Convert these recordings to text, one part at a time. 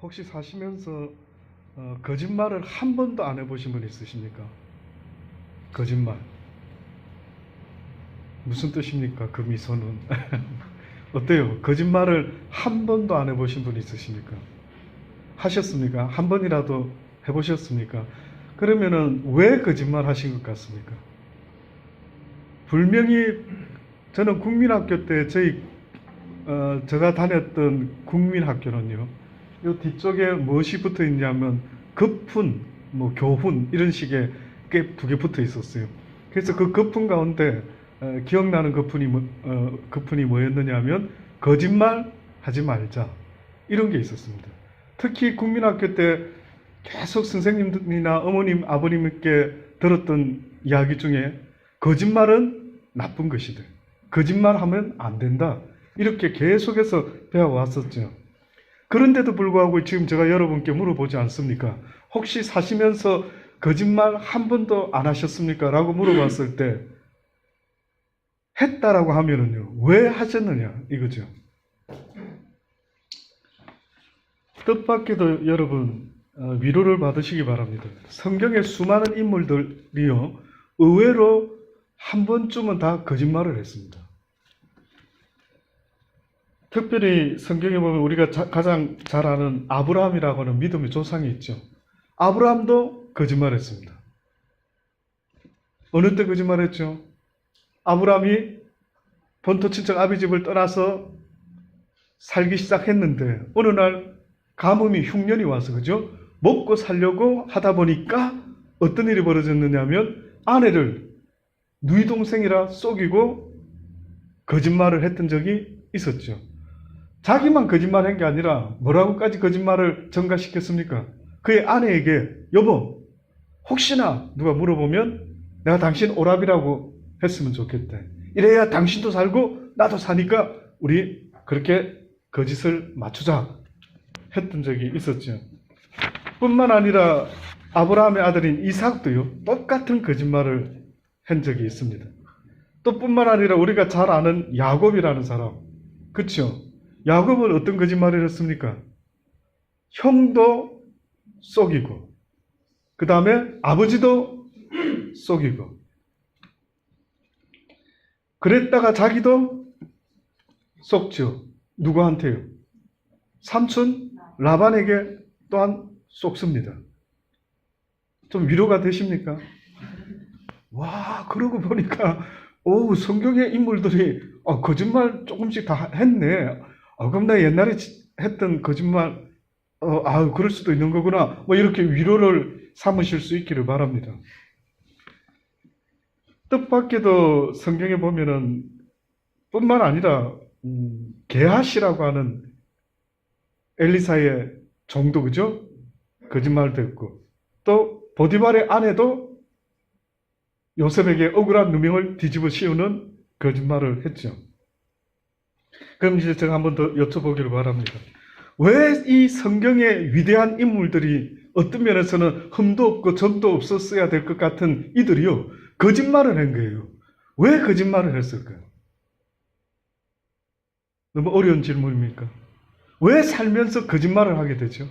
혹시 사시면서 거짓말을 한 번도 안 해보신 분 있으십니까? 거짓말. 무슨 뜻입니까? 그 미소는. 어때요? 거짓말을 한 번도 안 해보신 분 있으십니까? 하셨습니까? 한 번이라도 해보셨습니까? 그러면은 왜 거짓말 하신 것 같습니까? 분명히 저는 국민학교 때 제가 다녔던 국민학교는요, 이 뒤쪽에 무엇이 붙어 있냐면 거푼, 교훈 이런 식의 게 두 개 붙어 있었어요. 그래서 그 거푼 가운데 기억나는 거푼이 뭐였느냐 하면 거짓말 하지 말자 이런 게 있었습니다. 특히 국민학교 때 계속 선생님이나 어머님, 아버님께 들었던 이야기 중에 거짓말은 나쁜 것이다. 거짓말하면 안 된다. 이렇게 계속해서 배워왔었죠. 그런데도 불구하고 지금 제가 여러분께 물어보지 않습니까? 혹시 사시면서 거짓말 한 번도 안 하셨습니까? 라고 물어봤을 때 했다라고 하면은요, 왜 하셨느냐 이거죠. 뜻밖에도 여러분 위로를 받으시기 바랍니다. 성경의 수많은 인물들이요, 의외로 한 번쯤은 다 거짓말을 했습니다. 특별히 성경에 보면 우리가 가장 잘 아는 아브라함이라고 하는 믿음의 조상이 있죠. 아브라함도 거짓말했습니다. 어느 때 거짓말했죠? 아브라함이 본토 친척 아비집을 떠나서 살기 시작했는데 어느 날 가뭄이 흉년이 와서, 그죠? 먹고 살려고 하다 보니까 어떤 일이 벌어졌느냐면 아내를 누이 동생이라 속이고 거짓말을 했던 적이 있었죠. 자기만 거짓말한 게 아니라 뭐라고까지 거짓말을 전가시켰습니까? 그의 아내에게 여보, 혹시나 누가 물어보면 내가 당신 오랍이라고 했으면 좋겠다. 이래야 당신도 살고 나도 사니까 우리 그렇게 거짓을 맞추자 했던 적이 있었죠. 뿐만 아니라 아브라함의 아들인 이삭도요, 똑같은 거짓말을 한 적이 있습니다. 또 뿐만 아니라 우리가 잘 아는 야곱이라는 사람, 그렇죠? 야곱은 어떤 거짓말을 했습니까? 형도 속이고, 그 다음에 아버지도 속이고, 그랬다가 자기도 속죠. 누구한테요? 삼촌 라반에게 또한 속습니다. 좀 위로가 되십니까? 와, 그러고 보니까 성경의 인물들이 거짓말 조금씩 다 했네. 그럼 나 옛날에 했던 거짓말 그럴 수도 있는 거구나. 이렇게 위로를 삼으실 수 있기를 바랍니다. 뜻밖에도 성경에 보면은 뿐만 아니라 게하시라고 하는 엘리사의 종도, 그죠? 거짓말도 했고, 또 보디발의 아내도 요셉에게 억울한 누명을 뒤집어 씌우는 거짓말을 했죠. 그럼 이제 제가 한번 더 여쭤보기를 바랍니다. 왜 이 성경의 위대한 인물들이 어떤 면에서는 흠도 없고 점도 없었어야 될 것 같은 이들이요, 거짓말을 한 거예요? 왜 거짓말을 했을까요? 너무 어려운 질문입니까? 왜 살면서 거짓말을 하게 되죠?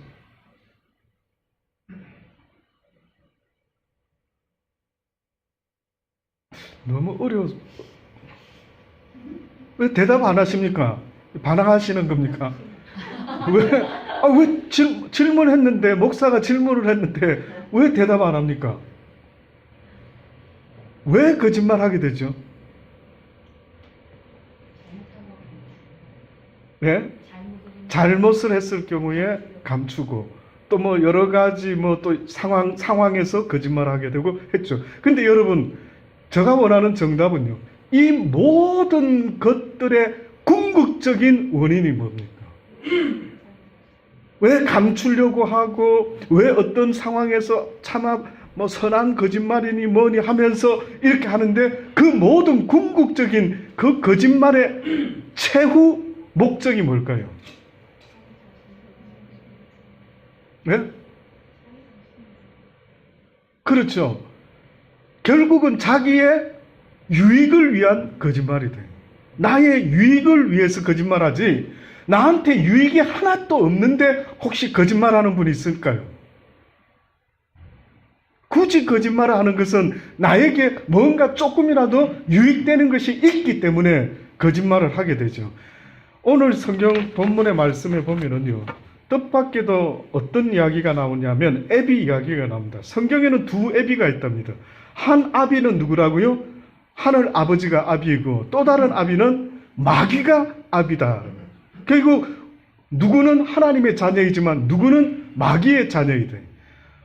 너무 어려워. 왜 대답 안 하십니까? 반항하시는 겁니까? 왜 질문했는데, 목사가 질문을 했는데 왜 대답 안 합니까? 왜 거짓말 하게 되죠? 네? 잘못을 했을 경우에 감추고, 또 여러 가지 또 상황에서 거짓말 하게 되고 했죠. 근데 여러분, 제가 원하는 정답은요, 이 모든 것들의 궁극적인 원인이 뭡니까? 왜 감추려고 하고, 왜 어떤 상황에서 차마 선한 거짓말이니 뭐니 하면서 이렇게 하는데, 그 모든 궁극적인 그 거짓말의 최후 목적이 뭘까요? 네? 그렇죠. 결국은 자기의 유익을 위한 거짓말이 돼. 나의 유익을 위해서 거짓말하지, 나한테 유익이 하나도 없는데 혹시 거짓말하는 분이 있을까요? 굳이 거짓말을 하는 것은 나에게 뭔가 조금이라도 유익되는 것이 있기 때문에 거짓말을 하게 되죠. 오늘 성경 본문의 말씀에 보면은요, 뜻밖에도 어떤 이야기가 나오냐면 애비 이야기가 나옵니다. 성경에는 두 애비가 있답니다. 한 아비는 누구라고요? 하늘 아버지가 아비이고 또 다른 아비는 마귀가 아비다. 결국 누구는 하나님의 자녀이지만 누구는 마귀의 자녀이다.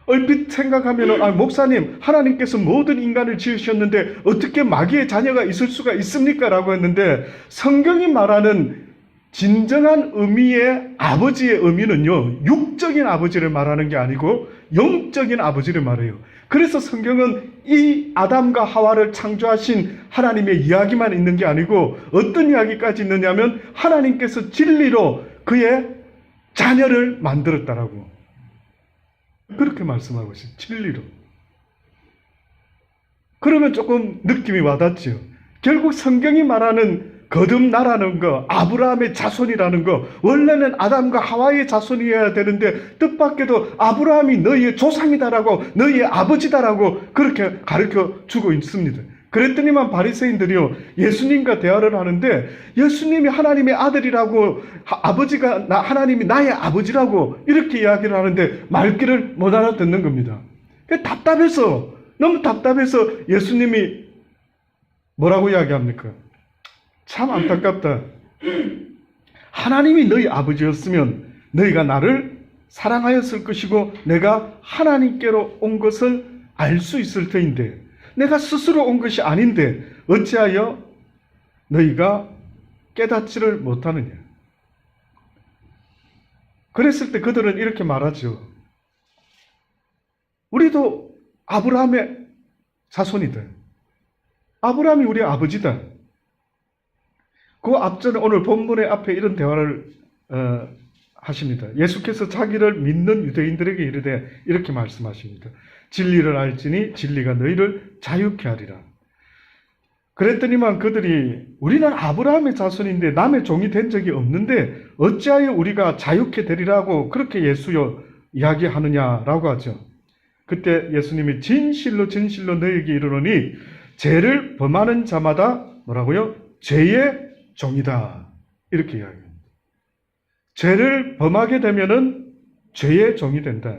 얼핏 생각하면 목사님, 하나님께서 모든 인간을 지으셨는데 어떻게 마귀의 자녀가 있을 수가 있습니까? 라고 했는데, 성경이 말하는 진정한 의미의 아버지의 의미는요, 육적인 아버지를 말하는 게 아니고 영적인 아버지를 말해요. 그래서 성경은 이 아담과 하와를 창조하신 하나님의 이야기만 있는 게 아니고 어떤 이야기까지 있느냐면 하나님께서 진리로 그의 자녀를 만들었다라고 그렇게 말씀하고 있어요. 진리로. 그러면 조금 느낌이 와닿죠. 결국 성경이 말하는 거듭나라는 거, 아브라함의 자손이라는 거, 원래는 아담과 하와의 자손이어야 되는데 뜻밖에도 아브라함이 너희의 조상이다라고, 너희의 아버지다라고 그렇게 가르쳐 주고 있습니다. 그랬더니만 바리새인들이요, 예수님과 대화를 하는데 예수님이 하나님의 아들이라고, 아버지가 하나님이 나의 아버지라고 이렇게 이야기를 하는데 말귀를 못 알아듣는 겁니다. 답답해서, 너무 답답해서 예수님이 뭐라고 이야기합니까? 참 안타깝다. 하나님이 너희 아버지였으면 너희가 나를 사랑하였을 것이고 내가 하나님께로 온 것을 알 수 있을 터인데 내가 스스로 온 것이 아닌데 어찌하여 너희가 깨닫지를 못하느냐. 그랬을 때 그들은 이렇게 말하죠. 우리도 아브라함의 자손이다. 아브라함이 우리 아버지다. 그 앞전에 오늘 본문의 앞에 이런 대화를 하십니다. 예수께서 자기를 믿는 유대인들에게 이르되 이렇게 말씀하십니다. 진리를 알지니 진리가 너희를 자유케 하리라. 그랬더니만 그들이 우리는 아브라함의 자손인데 남의 종이 된 적이 없는데 어찌하여 우리가 자유케 되리라고 그렇게 예수여 이야기하느냐라고 하죠. 그때 예수님이 진실로 진실로 너희에게 이르노니 죄를 범하는 자마다 뭐라고요? 죄의 종이다. 이렇게 이야기합니다. 죄를 범하게 되면은 죄의 종이 된다.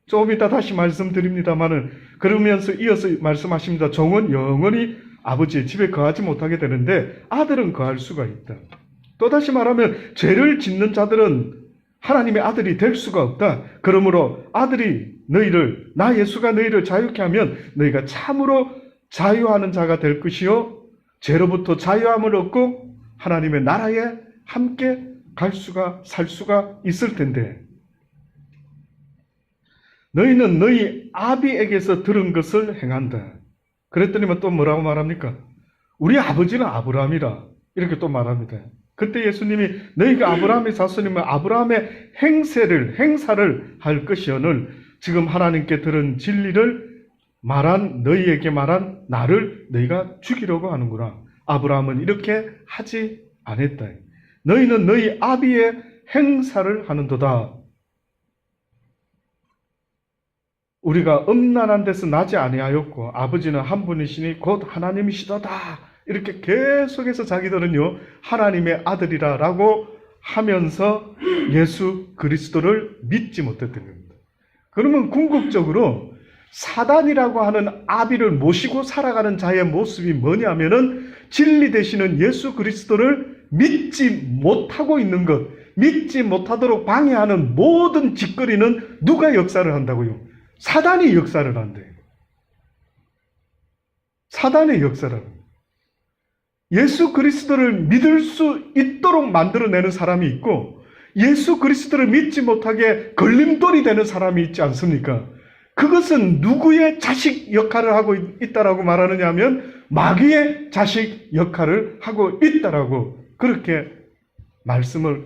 조금 이따 다시 말씀드립니다만은 그러면서 이어서 말씀하십니다. 종은 영원히 아버지의 집에 거하지 못하게 되는데 아들은 거할 수가 있다. 또다시 말하면 죄를 짓는 자들은 하나님의 아들이 될 수가 없다. 그러므로 아들이 너희를, 나 예수가 너희를 자유케 하면 너희가 참으로 자유하는 자가 될 것이요 죄로부터 자유함을 얻고 하나님의 나라에 함께 살 수가 있을 텐데 너희는 너희 아비에게서 들은 것을 행한다. 그랬더니만 또 뭐라고 말합니까? 우리 아버지는 아브라함이라 이렇게 또 말합니다. 그때 예수님이 너희가 아브라함의 자손이면 아브라함의 행사를 할 것이오늘 지금 하나님께 들은 진리를 너희에게 말한 나를 너희가 죽이려고 하는구나. 아브라함은 이렇게 하지 않았다. 너희는 너희 아비의 행사를 하는도다. 우리가 음란한 데서 나지 아니하였고 아버지는 한 분이시니 곧 하나님이시도다. 이렇게 계속해서 자기들은요 하나님의 아들이라고 하면서 예수 그리스도를 믿지 못했던 겁니다. 그러면 궁극적으로 사단이라고 하는 아비를 모시고 살아가는 자의 모습이 뭐냐면은 진리 되시는 예수 그리스도를 믿지 못하고 있는 것, 믿지 못하도록 방해하는 모든 짓거리는 누가 역사를 한다고요? 사단이 역사를 한대요. 사단의 역사를. 예수 그리스도를 믿을 수 있도록 만들어내는 사람이 있고 예수 그리스도를 믿지 못하게 걸림돌이 되는 사람이 있지 않습니까? 그것은 누구의 자식 역할을 하고 있다라고 말하느냐 하면 마귀의 자식 역할을 하고 있다라고 그렇게 말씀을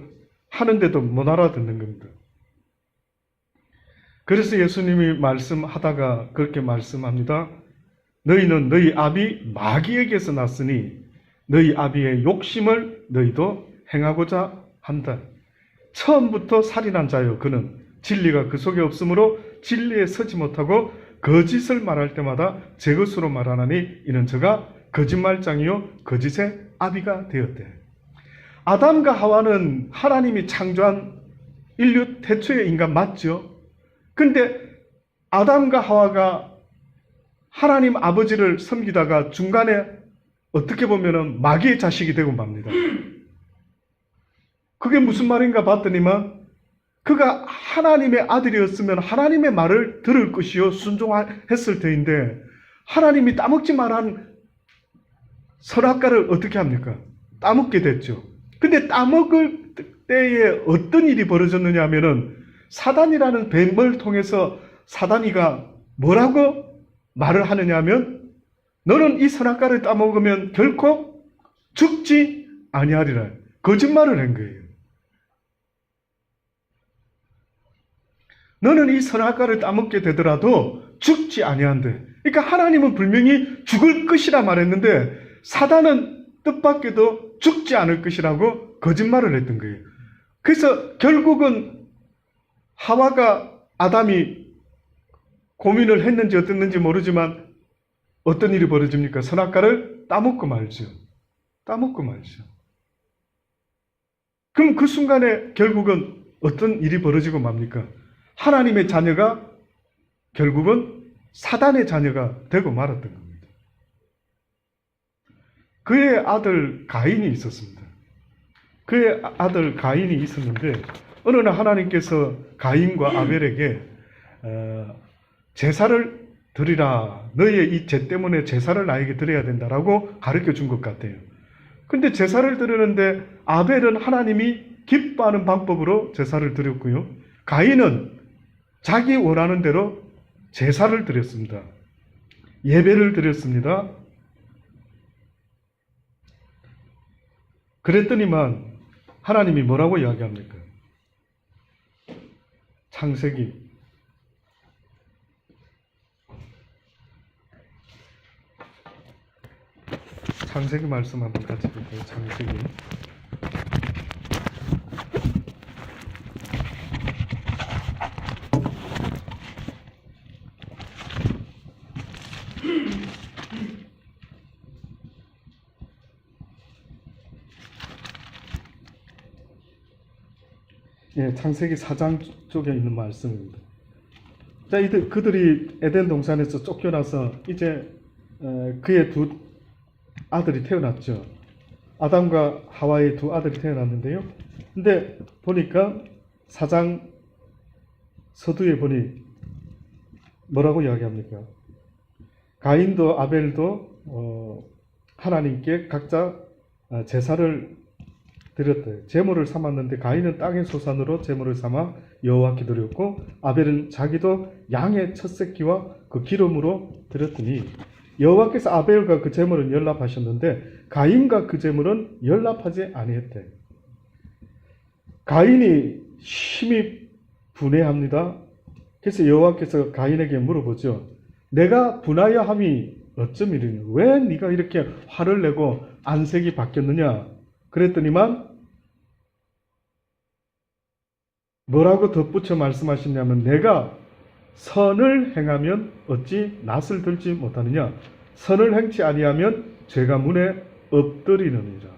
하는데도 못 알아듣는 겁니다. 그래서 예수님이 말씀하다가 그렇게 말씀합니다. 너희는 너희 아비 마귀에게서 났으니 너희 아비의 욕심을 너희도 행하고자 한다. 처음부터 살인한 자요. 그는 진리가 그 속에 없으므로 진리에 서지 못하고 거짓을 말할 때마다 제 것으로 말하나니 이는 저가 거짓말장이요 거짓의 아비가 되었대. 아담과 하와는 하나님이 창조한 인류 태초의 인간 맞죠? 근데 아담과 하와가 하나님 아버지를 섬기다가 중간에 어떻게 보면은 마귀의 자식이 되고 맙니다. 그게 무슨 말인가 봤더니만 그가 하나님의 아들이었으면 하나님의 말을 들을 것이요 순종했을 터인데 하나님이 따먹지 말한 선악과를 어떻게 합니까? 따먹게 됐죠. 근데 따먹을 때에 어떤 일이 벌어졌느냐 하면은 사단이라는 뱀을 통해서 사단이가 뭐라고 말을 하느냐 하면 너는 이 선악과를 따먹으면 결코 죽지 아니하리라. 거짓말을 한 거예요. 너는 이 선악과를 따먹게 되더라도 죽지 아니한대. 그러니까 하나님은 분명히 죽을 것이라 말했는데 사단은 뜻밖에도 죽지 않을 것이라고 거짓말을 했던 거예요. 그래서 결국은 하와가 아담이 고민을 했는지 어땠는지 모르지만 어떤 일이 벌어집니까? 선악과를 따먹고 말죠. 따먹고 말죠. 그럼 그 순간에 결국은 어떤 일이 벌어지고 맙니까? 하나님의 자녀가 결국은 사단의 자녀가 되고 말았던 겁니다. 그의 아들 가인이 있었습니다. 그의 아들 가인이 있었는데 어느 날 하나님께서 가인과 아벨에게 제사를 드리라. 너의 이 죄 때문에 제사를 나에게 드려야 된다라고 가르쳐 준 것 같아요. 근데 제사를 드리는데 아벨은 하나님이 기뻐하는 방법으로 제사를 드렸고요. 가인은 자기 원하는 대로 제사를 드렸습니다. 예배를 드렸습니다. 그랬더니만 하나님이 뭐라고 이야기합니까? 창세기 '창세기 말씀 한번 같이 볼까요? 창세기 4장 쪽에 있는 말씀입니다. 자, 그들이 에덴 동산에서 쫓겨나서 이제 그의 두 아들이 태어났죠. 아담과 하와의 두 아들이 태어났는데요. 근데 보니까 4장 서두에 보니 뭐라고 이야기합니까? 가인도 아벨도 하나님께 각자 제사를 드렸대요. 제물을 삼았는데 가인은 땅의 소산으로 제물을 삼아 여호와께 드렸고 아벨은 자기도 양의 첫 새끼와 그 기름으로 드렸더니 여호와께서 아벨과 그 제물은 연락하셨는데 가인과 그 제물은 연락하지 아니했대. 가인이 심히 분해합니다. 그래서 여호와께서 가인에게 물어보죠. 내가 분하여 함이 어쩌미르냐? 왜 네가 이렇게 화를 내고 안색이 바뀌었느냐? 그랬더니만 뭐라고 덧붙여 말씀하셨냐면 내가 선을 행하면 어찌 낯을 들지 못하느냐? 선을 행치 아니하면 죄가 문에 엎드리느니라.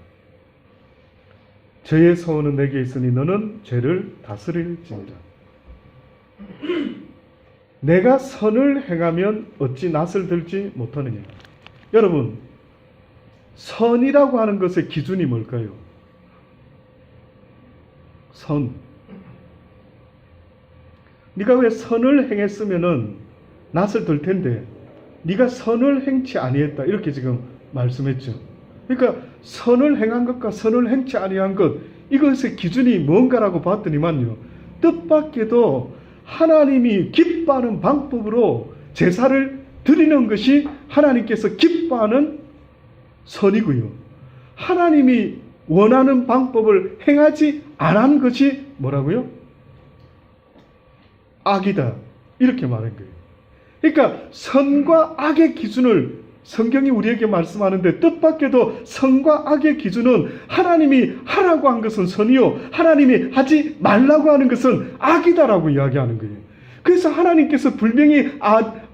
죄의 소원은 내게 있으니 너는 죄를 다스릴지니라. 내가 선을 행하면 어찌 낯을 들지 못하느냐? 여러분, 선이라고 하는 것의 기준이 뭘까요? 선. 네가 왜 선을 행했으면은 낯을 들 텐데 네가 선을 행치 아니했다 이렇게 지금 말씀했죠. 그러니까 선을 행한 것과 선을 행치 아니한 것 이것의 기준이 뭔가라고 봤더니만요. 뜻밖에도 하나님이 기뻐하는 방법으로 제사를 드리는 것이 하나님께서 기뻐하는 선이고요. 하나님이 원하는 방법을 행하지 않은 것이 뭐라고요? 악이다. 이렇게 말한 거예요. 그러니까 선과 악의 기준을 성경이 우리에게 말씀하는데 뜻밖에도 선과 악의 기준은 하나님이 하라고 한 것은 선이요 하나님이 하지 말라고 하는 것은 악이다라고 이야기하는 거예요. 그래서 하나님께서 분명히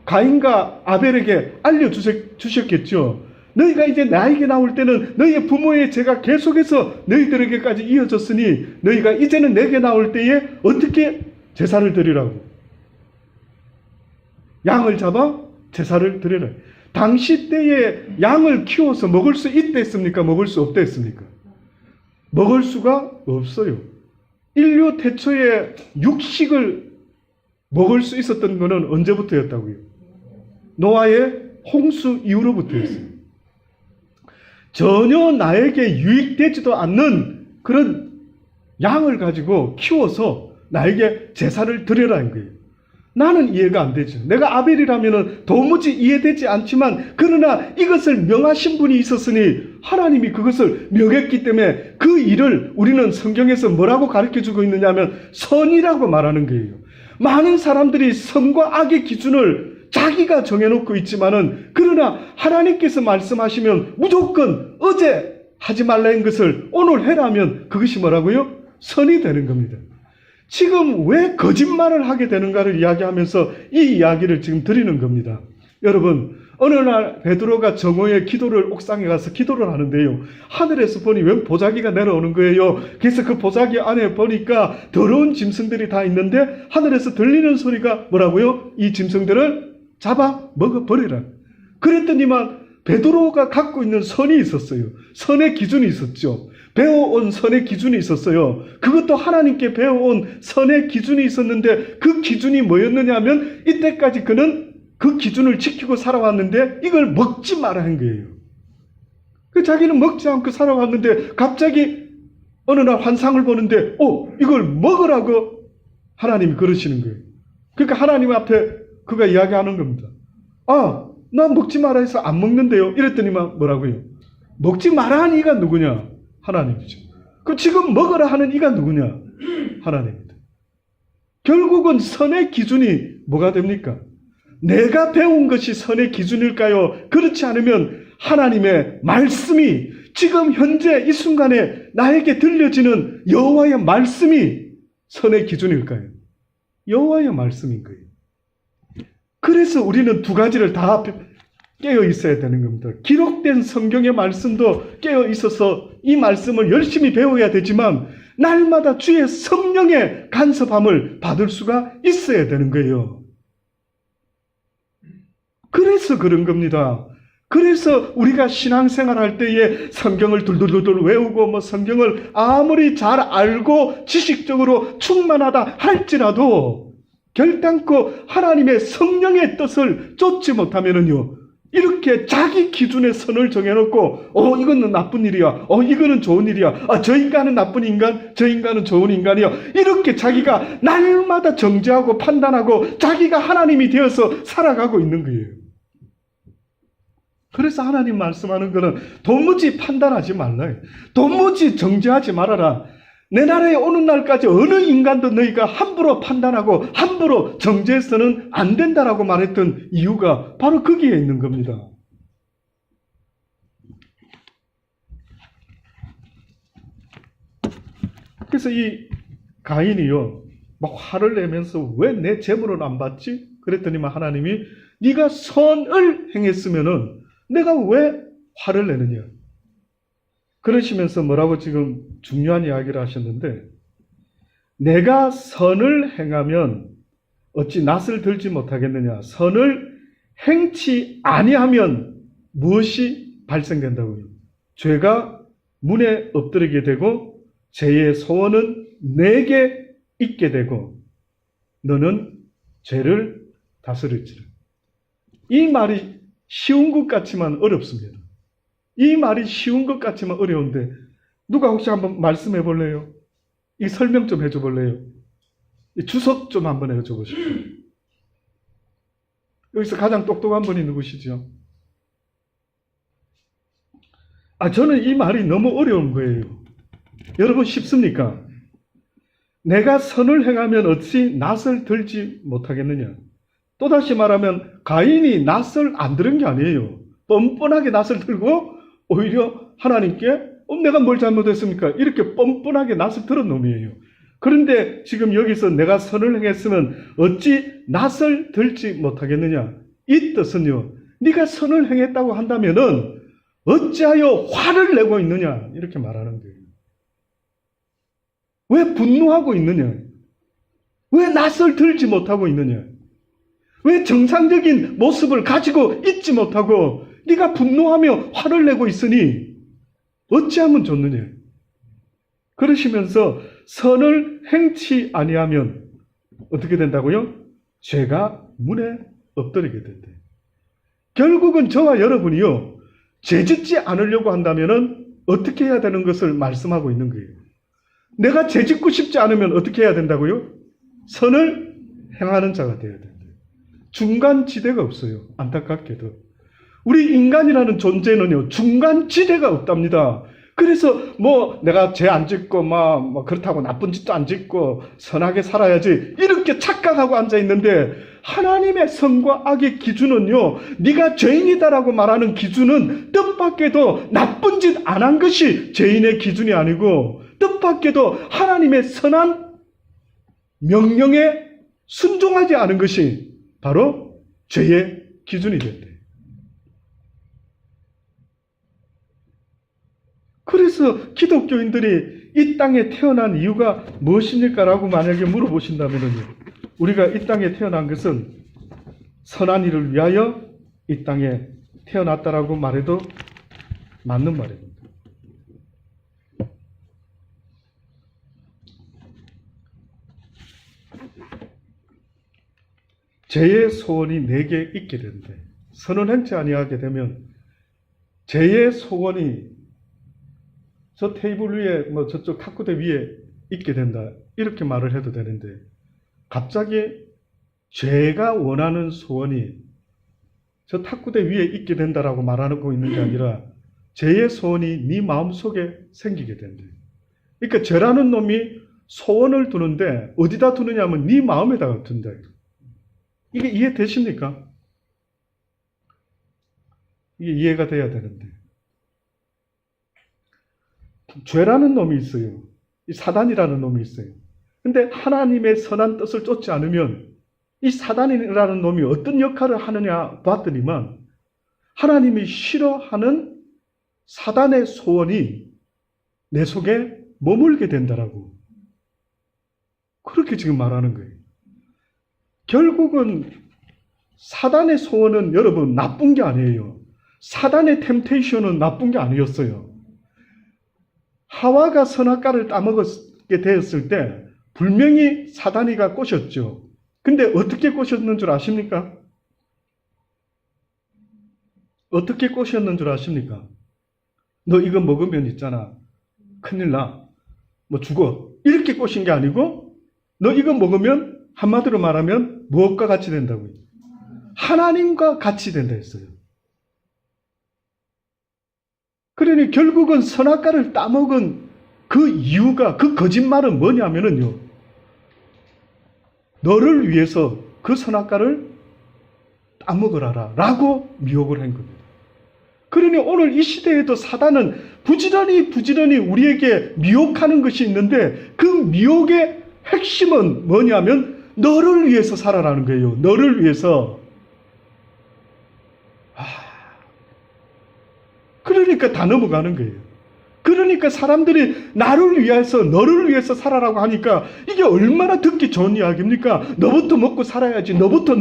가인과 아벨에게 알려주셨겠죠. 너희가 이제 나에게 나올 때는 너희의 부모의 죄가 계속해서 너희들에게까지 이어졌으니 너희가 이제는 내게 나올 때에 어떻게 제사를 드리라고? 양을 잡아 제사를 드리라. 당시 때에 양을 키워서 먹을 수 있댔습니까? 먹을 수 없댔습니까? 먹을 수가 없어요. 인류 태초에 육식을 먹을 수 있었던 것은 언제부터였다고요? 노아의 홍수 이후로부터였어요. 전혀 나에게 유익되지도 않는 그런 양을 가지고 키워서 나에게 제사를 드려라는 거예요. 나는 이해가 안 되죠. 내가 아벨이라면 도무지 이해되지 않지만 그러나 이것을 명하신 분이 있었으니 하나님이 그것을 명했기 때문에 그 일을 우리는 성경에서 뭐라고 가르쳐주고 있느냐 하면 선이라고 말하는 거예요. 많은 사람들이 선과 악의 기준을 자기가 정해놓고 있지만은 그러나 하나님께서 말씀하시면 무조건 어제 하지 말라는 것을 오늘 해라면 그것이 뭐라고요? 선이 되는 겁니다. 지금 왜 거짓말을 하게 되는가를 이야기하면서 이 이야기를 지금 드리는 겁니다. 여러분, 어느 날 베드로가 정오에 기도를 옥상에 가서 기도를 하는데요. 하늘에서 보니 웬 보자기가 내려오는 거예요. 그래서 그 보자기 안에 보니까 더러운 짐승들이 다 있는데 하늘에서 들리는 소리가 뭐라고요? 이 짐승들을 잡아 먹어버리라. 그랬더니만 베드로가 갖고 있는 선이 있었어요. 선의 기준이 있었죠. 배워온 선의 기준이 있었어요. 그것도 하나님께 배워온 선의 기준이 있었는데 그 기준이 뭐였느냐 하면 이때까지 그는 그 기준을 지키고 살아왔는데 이걸 먹지 마라 한 거예요. 그 자기는 먹지 않고 살아왔는데 갑자기 어느 날 환상을 보는데 이걸 먹으라고 하나님이 그러시는 거예요. 그러니까 하나님 앞에 그가 이야기하는 겁니다. 나 먹지 마라 해서 안 먹는데요. 이랬더니만 뭐라고요? 먹지 마라 하는 이가 누구냐? 하나님이죠. 그 지금 먹으라 하는 이가 누구냐? 하나님입니다. 결국은 선의 기준이 뭐가 됩니까? 내가 배운 것이 선의 기준일까요? 그렇지 않으면 하나님의 말씀이 지금 현재 이 순간에 나에게 들려지는 여호와의 말씀이 선의 기준일까요? 여호와의 말씀인 거예요. 그래서 우리는 두 가지를 다 깨어 있어야 되는 겁니다. 기록된 성경의 말씀도 깨어 있어서 이 말씀을 열심히 배워야 되지만 날마다 주의 성령의 간섭함을 받을 수가 있어야 되는 거예요. 그래서 그런 겁니다. 그래서 우리가 신앙생활 할 때에 성경을 둘둘둘 외우고 성경을 아무리 잘 알고 지식적으로 충만하다 할지라도 결단코 하나님의 성령의 뜻을 쫓지 못하면은요, 이렇게 자기 기준의 선을 정해놓고 이거는 나쁜 일이야, 이거는 좋은 일이야, 저 인간은 나쁜 인간, 저 인간은 좋은 인간이야, 이렇게 자기가 날마다 정죄하고 판단하고 자기가 하나님이 되어서 살아가고 있는 거예요. 그래서 하나님 말씀하는 거는 도무지 판단하지 말라, 도무지 정죄하지 말아라. 내 나라에 오는 날까지 어느 인간도 너희가 함부로 판단하고 함부로 정죄해서는 안 된다라고 말했던 이유가 바로 거기에 있는 겁니다. 그래서 이 가인이요, 막 화를 내면서 왜 내 재물을 안 받지? 그랬더니만 하나님이 네가 선을 행했으면은 내가 왜 화를 내느냐? 그러시면서 뭐라고 지금 중요한 이야기를 하셨는데, 내가 선을 행하면 어찌 낯을 들지 못하겠느냐? 선을 행치 아니하면 무엇이 발생된다고요? 죄가 문에 엎드리게 되고 죄의 소원은 내게 있게 되고 너는 죄를 다스릴지라. 이 말이 쉬운 것 같지만 어렵습니다. 이 말이 쉬운 것 같지만 어려운데 누가 혹시 한번 말씀해 볼래요? 이 설명 좀 해줘 볼래요? 이 주석 좀 한번 해줘 보십시오. 여기서 가장 똑똑한 분이 누구시죠? 저는 이 말이 너무 어려운 거예요. 여러분 쉽습니까? 내가 선을 행하면 어찌 낯을 들지 못하겠느냐? 또다시 말하면 가인이 낯을 안 들은 게 아니에요. 뻔뻔하게 낯을 들고 오히려 하나님께 내가 뭘 잘못했습니까? 이렇게 뻔뻔하게 낯을 들은 놈이에요. 그런데 지금 여기서 내가 선을 행했으면 어찌 낯을 들지 못하겠느냐? 이 뜻은요, 네가 선을 행했다고 한다면은 어찌하여 화를 내고 있느냐? 이렇게 말하는 거예요. 왜 분노하고 있느냐? 왜 낯을 들지 못하고 있느냐? 왜 정상적인 모습을 가지고 있지 못하고 네가 분노하며 화를 내고 있으니 어찌하면 좋느냐? 그러시면서 선을 행치 아니하면 어떻게 된다고요? 죄가 문에 엎드리게 된대. 결국은 저와 여러분이요, 죄 짓지 않으려고 한다면 어떻게 해야 되는 것을 말씀하고 있는 거예요. 내가 죄 짓고 싶지 않으면 어떻게 해야 된다고요? 선을 행하는 자가 되어야 된다. 중간지대가 없어요. 안타깝게도. 우리 인간이라는 존재는요, 중간지대가 없답니다. 그래서 내가 죄 안 짓고 그렇다고 나쁜 짓도 안 짓고 선하게 살아야지 이렇게 착각하고 앉아 있는데, 하나님의 선과 악의 기준은요, 네가 죄인이다라고 말하는 기준은 뜻밖에도 나쁜 짓 안 한 것이 죄인의 기준이 아니고, 뜻밖에도 하나님의 선한 명령에 순종하지 않은 것이 바로 죄의 기준이 된대. 그래서 기독교인들이 이 땅에 태어난 이유가 무엇입니까? 라고 만약에 물어보신다면요, 우리가 이 땅에 태어난 것은 선한 일을 위하여 이 땅에 태어났다라고 말해도 맞는 말입니다. 죄의 소원이 내게 있게 된대. 선을 행치 아니하게 되면 죄의 소원이 저 테이블 위에 저쪽 탁구대 위에 있게 된다, 이렇게 말을 해도 되는데, 갑자기 죄가 원하는 소원이 저 탁구대 위에 있게 된다라고 말하고 있는 게 아니라 죄의 소원이 네 마음속에 생기게 된대. 그러니까 죄라는 놈이 소원을 두는데 어디다 두느냐 하면 네 마음에다가 둔다. 이게 이해되십니까? 이게 이해가 돼야 되는데, 죄라는 놈이 있어요. 이 사단이라는 놈이 있어요. 근데 하나님의 선한 뜻을 쫓지 않으면 이 사단이라는 놈이 어떤 역할을 하느냐 봤더니만, 하나님이 싫어하는 사단의 소원이 내 속에 머물게 된다라고, 그렇게 지금 말하는 거예요. 결국은 사단의 소원은 여러분 나쁜 게 아니에요. 사단의 템테이션은 나쁜 게 아니었어요. 하와가 선악과를 따먹게 되었을 때 분명히 사단이가 꼬셨죠. 근데 어떻게 꼬셨는 줄 아십니까? 어떻게 꼬셨는 줄 아십니까? 너 이거 먹으면 있잖아, 큰일 나, 죽어, 이렇게 꼬신 게 아니고, 너 이거 먹으면 한마디로 말하면 무엇과 같이 된다고요? 하나님과 같이 된다 했어요. 그러니 결국은 선악과를 따먹은 그 이유가, 그 거짓말은 뭐냐면요, 너를 위해서 그 선악과를 따먹으라라 라고 미혹을 한 겁니다. 그러니 오늘 이 시대에도 사단은 부지런히 우리에게 미혹하는 것이 있는데, 그 미혹의 핵심은 뭐냐면 너를 위해서 살아라는 거예요. 너를 위해서. 그러니까 다 넘어가는 거예요. 그러니까 사람들이 나를 위해서, 너를 위해서 살아라고 하니까 이게 얼마나 듣기 좋은 이야기입니까? 너부터 먹고 살아야지, 너부터.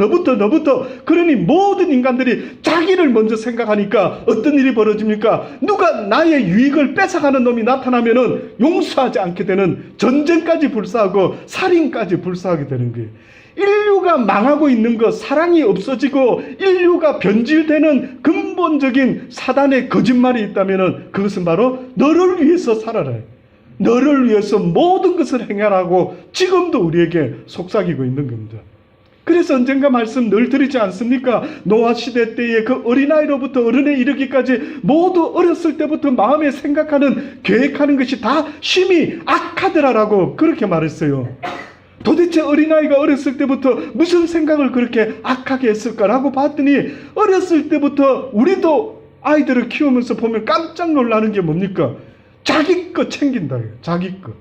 그러니 모든 인간들이 자기를 먼저 생각하니까 어떤 일이 벌어집니까? 누가 나의 유익을 뺏어가는 놈이 나타나면은 용서하지 않게 되는, 전쟁까지 불사하고 살인까지 불사하게 되는 거예요. 인류가 망하고 있는 것, 사랑이 없어지고 인류가 변질되는 근본적인 사단의 거짓말이 있다면 그것은 바로 너를 위해서 살아라, 너를 위해서 모든 것을 행하라고 지금도 우리에게 속삭이고 있는 겁니다. 그래서 언젠가 말씀 늘 드리지 않습니까? 노아 시대 때에 그 어린아이로부터 어른에 이르기까지 모두 어렸을 때부터 마음에 생각하는, 계획하는 것이 다 심히 악하더라라고 그렇게 말했어요. 도대체 어린아이가 어렸을 때부터 무슨 생각을 그렇게 악하게 했을까라고 봤더니, 어렸을 때부터 우리도 아이들을 키우면서 보면 깜짝 놀라는 게 뭡니까? 자기 거 챙긴다. 자기 거.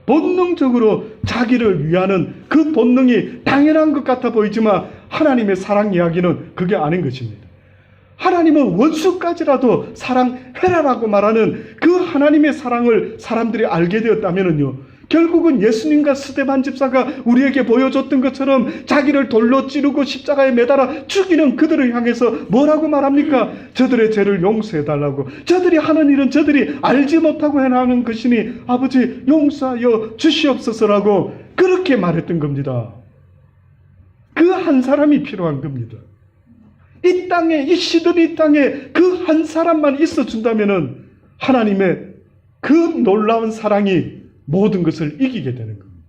본능적으로 자기를 위하는 그 본능이 당연한 것 같아 보이지만 하나님의 사랑 이야기는 그게 아닌 것입니다. 하나님은 원수까지라도 사랑해라라고 말하는 그 하나님의 사랑을 사람들이 알게 되었다면요, 결국은 예수님과 스데반 집사가 우리에게 보여줬던 것처럼 자기를 돌로 찌르고 십자가에 매달아 죽이는 그들을 향해서 뭐라고 말합니까? 저들의 죄를 용서해달라고. 저들이 하는 일은 저들이 알지 못하고 해나가는 것이니 아버지 용서하여 주시옵소서라고 그렇게 말했던 겁니다. 그 한 사람이 필요한 겁니다. 이 땅에, 이 시드니 땅에 그 한 사람만 있어준다면 하나님의 그 놀라운 사랑이 모든 것을 이기게 되는 겁니다.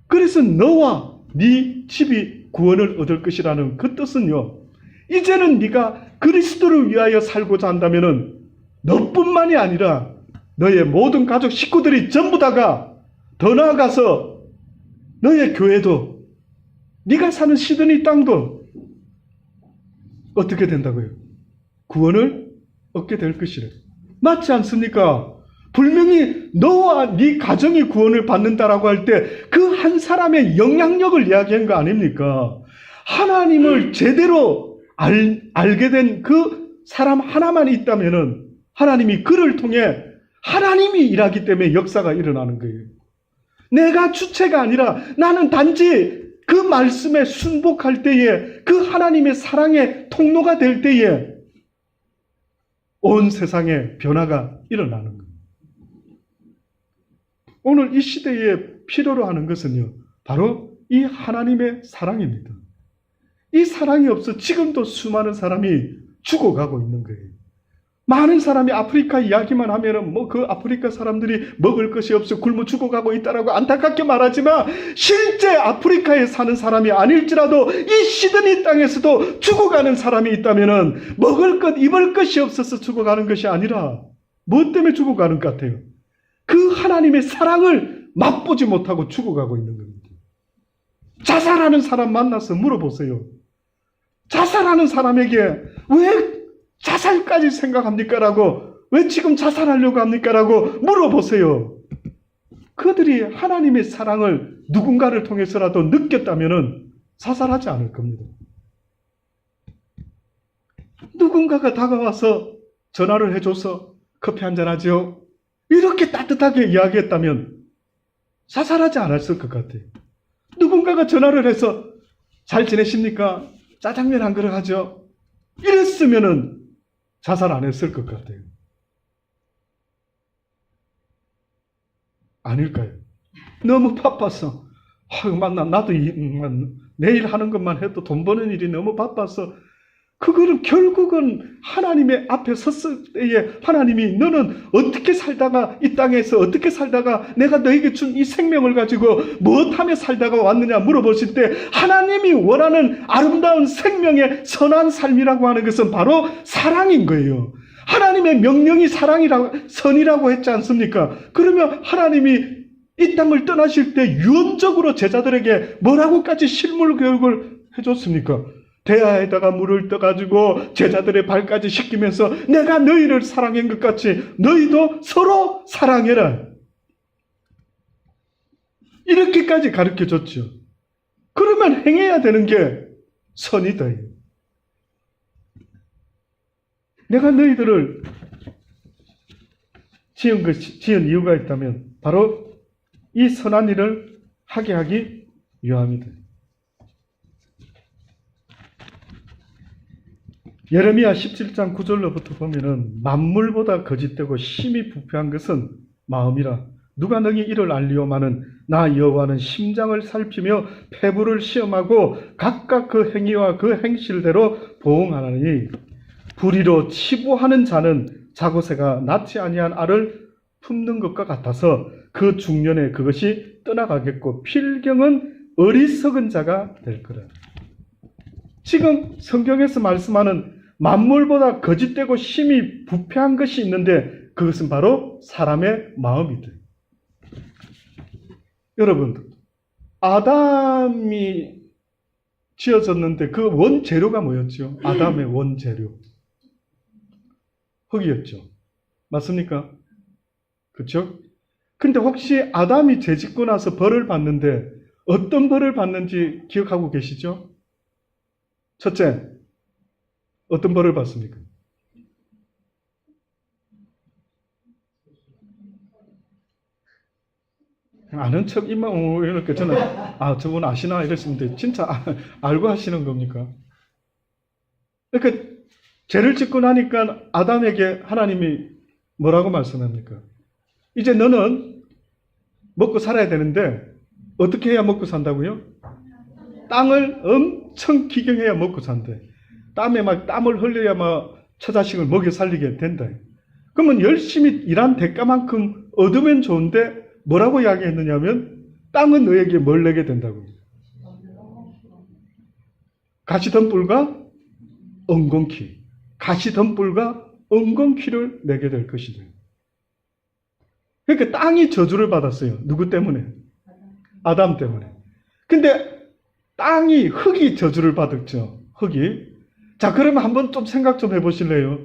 그래서 너와 네 집이 구원을 얻을 것이라는 그 뜻은요, 이제는 네가 그리스도를 위하여 살고자 한다면 너뿐만이 아니라 너의 모든 가족 식구들이 전부 다가, 더 나아가서 너의 교회도, 네가 사는 시드니 땅도 어떻게 된다고요? 구원을 얻게 될 것이래. 맞지 않습니까? 분명히 너와 네 가정이 구원을 받는다라고 할 때 그 한 사람의 영향력을 이야기한 거 아닙니까? 하나님을 제대로 알게 된 그 사람 하나만 있다면은 하나님이 그를 통해 하나님이 일하기 때문에 역사가 일어나는 거예요. 내가 주체가 아니라 나는 단지 그 말씀에 순복할 때에, 그 하나님의 사랑의 통로가 될 때에 온 세상에 변화가 일어나는 거예요. 오늘 이 시대에 필요로 하는 것은요, 바로 이 하나님의 사랑입니다. 이 사랑이 없어 지금도 수많은 사람이 죽어가고 있는 거예요. 많은 사람이 아프리카 이야기만 하면은 그 아프리카 사람들이 먹을 것이 없어 굶어 죽어가고 있다라고 안타깝게 말하지만, 실제 아프리카에 사는 사람이 아닐지라도 이 시드니 땅에서도 죽어가는 사람이 있다면은 먹을 것, 입을 것이 없어서 죽어가는 것이 아니라 뭐 때문에 죽어가는 것 같아요? 그 하나님의 사랑을 맛보지 못하고 죽어가고 있는 겁니다. 자살하는 사람 만나서 물어보세요. 자살하는 사람에게 왜 자살까지 생각합니까? 라고, 왜 지금 자살하려고 합니까? 라고 물어보세요. 그들이 하나님의 사랑을 누군가를 통해서라도 느꼈다면 자살하지 않을 겁니다. 누군가가 다가와서 전화를 해줘서 커피 한잔 하죠, 이렇게 따뜻하게 이야기했다면 자살하지 않았을 것 같아요. 누군가가 전화를 해서 잘 지내십니까? 짜장면 한 그릇 하죠, 이랬으면은 자살 안 했을 것 같아요. 아닐까요? 너무 바빠서, 나도 내일 하는 것만 해도 돈 버는 일이 너무 바빠서, 그거는 결국은 하나님의 앞에 섰을 때에 하나님이 너는 어떻게 살다가, 이 땅에서 어떻게 살다가 내가 너에게 준 이 생명을 가지고 무엇하며 살다가 왔느냐 물어보실 때, 하나님이 원하는 아름다운 생명의 선한 삶이라고 하는 것은 바로 사랑인 거예요. 하나님의 명령이 사랑이라고, 선이라고 했지 않습니까? 그러면 하나님이 이 땅을 떠나실 때 유언적으로 제자들에게 뭐라고까지 실물 교육을 해줬습니까? 대야에다가 물을 떠가지고 제자들의 발까지 씻기면서 내가 너희를 사랑한 것 같이 너희도 서로 사랑해라, 이렇게까지 가르쳐줬죠. 그러면 행해야 되는 게 선이다. 내가 너희들을 지은 이유가 있다면 바로 이 선한 일을 하게 하기 위함이다. 예레미야 17장 9절로부터 보면은 만물보다 거짓되고 심히 부패한 것은 마음이라. 누가 너희 이를 알리오마는 나 여호와는 심장을 살피며 폐부를 시험하고 각각 그 행위와 그 행실대로 보응하나니, 불의로 치부하는 자는 자고새가 낳지 아니한 알을 품는 것과 같아서 그 중년에 그것이 떠나가겠고 필경은 어리석은 자가 될 거라. 지금 성경에서 말씀하는 만물보다 거짓되고 심히 부패한 것이 있는데 그것은 바로 사람의 마음이다. 여러분, 아담이 지어졌는데 그 원재료가 뭐였죠? 아담의 원재료. 흙이었죠. 맞습니까? 그렇죠? 근데 혹시 아담이 죄짓고 나서 벌을 받는데 어떤 벌을 받는지 기억하고 계시죠? 첫째, 어떤 벌을 받습니까? 아는 척 입만 이렇게 저는 저분 아시나 이랬는데 진짜 알고 하시는 겁니까? 그러니까 죄를 짓고 나니까 아담에게 하나님이 뭐라고 말씀합니까? 이제 너는 먹고 살아야 되는데 어떻게 해야 먹고 산다고요? 땅을 엄청 기경해야 먹고 산대. 땀에 막 땀을 흘려야 막 처자식을 먹여 살리게 된다. 그러면 열심히 일한 대가만큼 얻으면 좋은데 뭐라고 이야기했느냐면 땅은 너에게 뭘 내게 된다고. 가시덤불과 엉겅퀴. 가시덤불과 엉겅퀴를 내게 될 것이다. 그러니까 땅이 저주를 받았어요. 누구 때문에? 아담 때문에. 근데 땅이, 흙이 저주를 받았죠. 흙이. 자, 그러면 한번 좀 생각 좀 해보실래요?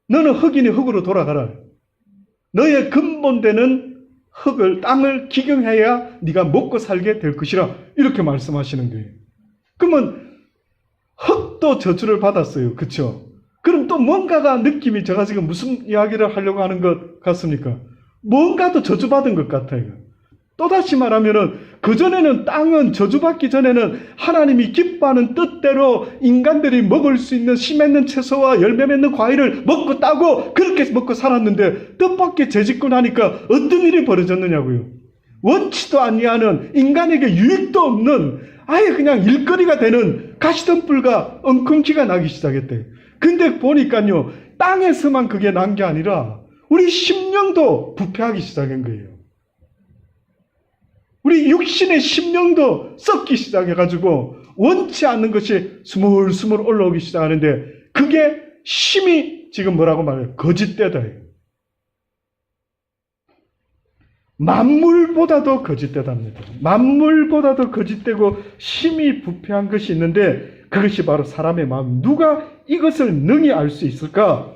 너는 흙이니 흙으로 돌아가라. 너의 근본되는 흙을, 땅을 기경해야 네가 먹고 살게 될 것이라 이렇게 말씀하시는 거예요. 그러면 흙도 저주를 받았어요. 그렇죠? 그럼 또 뭔가가 느낌이 제가 지금 무슨 이야기를 하려고 하는 것 같습니까? 뭔가 또 저주받은 것 같아요. 또다시 말하면은 그전에는 땅은 저주받기 전에는 하나님이 기뻐하는 뜻대로 인간들이 먹을 수 있는 씨 맺는 채소와 열매 맺는 과일을 먹고 따고 그렇게 먹고 살았는데 뜻밖의 죄짓고 나니까 어떤 일이 벌어졌느냐고요. 원치도 아니하는 인간에게 유익도 없는 아예 그냥 일거리가 되는 가시덤불과 엉겅퀴가 나기 시작했대. 근데 보니까요 땅에서만 그게 난 게 아니라 우리 심령도 부패하기 시작한 거예요. 우리 육신의 심령도 썩기 시작해가지고 원치 않는 것이 스물스물 올라오기 시작하는데 그게 심히 지금 뭐라고 말해요? 거짓되다. 만물보다도 거짓되답니다. 만물보다도 거짓되고 심히 부패한 것이 있는데 그것이 바로 사람의 마음. 누가 이것을 능히 알 수 있을까?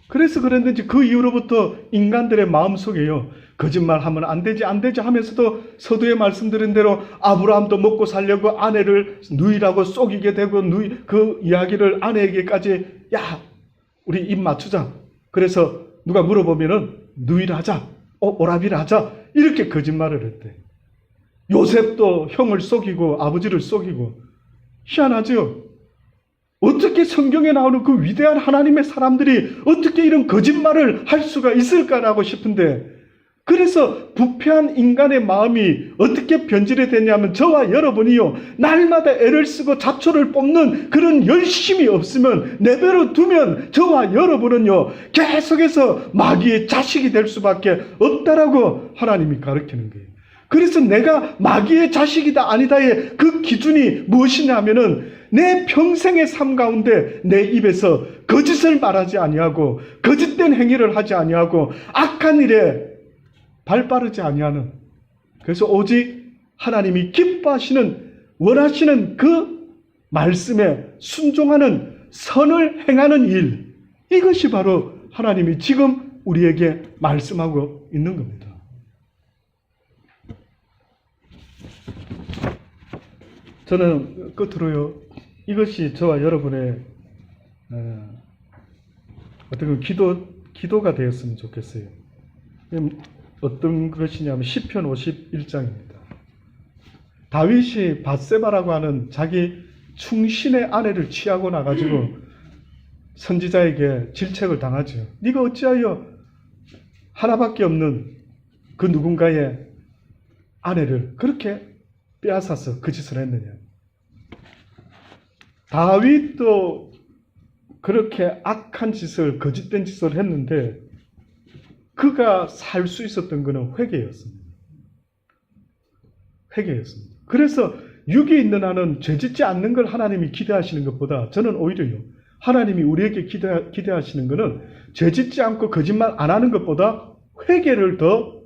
그래서 그랬는지 그 이후로부터 인간들의 마음속에요. 거짓말하면 안 되지 하면서도 서두에 말씀드린 대로 아브라함도 먹고 살려고 아내를 누이라고 속이게 되고 그 이야기를 아내에게까지 야 우리 입 맞추자. 그래서 누가 물어보면은 누이를 하자. 오라비를 하자. 이렇게 거짓말을 했대. 요셉도 형을 속이고 아버지를 속이고 희한하죠. 어떻게 성경에 나오는 그 위대한 하나님의 사람들이 어떻게 이런 거짓말을 할 수가 있을까라고 싶은데 그래서 부패한 인간의 마음이 어떻게 변질이 됐냐면 저와 여러분이요 날마다 애를 쓰고 잡초를 뽑는 그런 열심이 없으면 내버려 두면 저와 여러분은요 계속해서 마귀의 자식이 될 수밖에 없다라고 하나님이 가르치는 거예요. 그래서 내가 마귀의 자식이다 아니다의 그 기준이 무엇이냐면은 내 평생의 삶 가운데 내 입에서 거짓을 말하지 아니하고 거짓된 행위를 하지 아니하고 악한 일에 발 빠르지 아니하는 그래서 오직 하나님이 기뻐하시는 원하시는 그 말씀에 순종하는 선을 행하는 일 이것이 바로 하나님이 지금 우리에게 말씀하고 있는 겁니다. 저는 끝으로요 이것이 저와 여러분의 어떤 기도가 되었으면 좋겠어요. 어떤 것이냐면 시편 51장입니다. 다윗이 밧세바라고 하는 자기 충신의 아내를 취하고 나가지고 선지자에게 질책을 당하죠. 네가 어찌하여 하나밖에 없는 그 누군가의 아내를 그렇게 빼앗아서 그 짓을 했느냐. 다윗도 그렇게 악한 짓을 거짓된 짓을 했는데 그가 살 수 있었던 것은 회개였습니다. 회개였습니다. 그래서 육이 있는 한은 죄짓지 않는 걸 하나님이 기대하시는 것보다 저는 오히려요. 하나님이 우리에게 기대하시는 것은 죄짓지 않고 거짓말 안 하는 것보다 회개를 더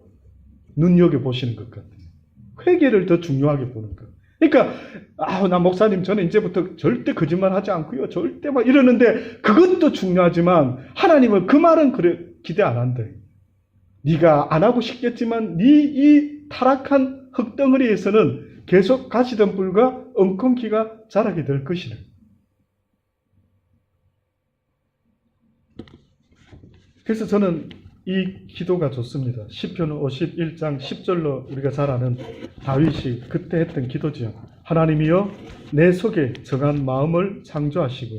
눈여겨보시는 것 같아요. 회개를 더 중요하게 보는 것. 그러니까 나 목사님 저는 이제부터 절대 거짓말 하지 않고요. 절대 막 이러는데 그것도 중요하지만 하나님은 그 말은 그래 기대 안 한대. 네가 안 하고 싶겠지만 네 이 타락한 흙덩어리에서는 계속 가시던 불과 엉겅퀴가 자라게 될 것이래. 그래서 저는 이 기도가 좋습니다. 시편 51장 10절로 우리가 잘 아는 다윗이 그때 했던 기도지요. 하나님이여 내 속에 정한 마음을 창조하시고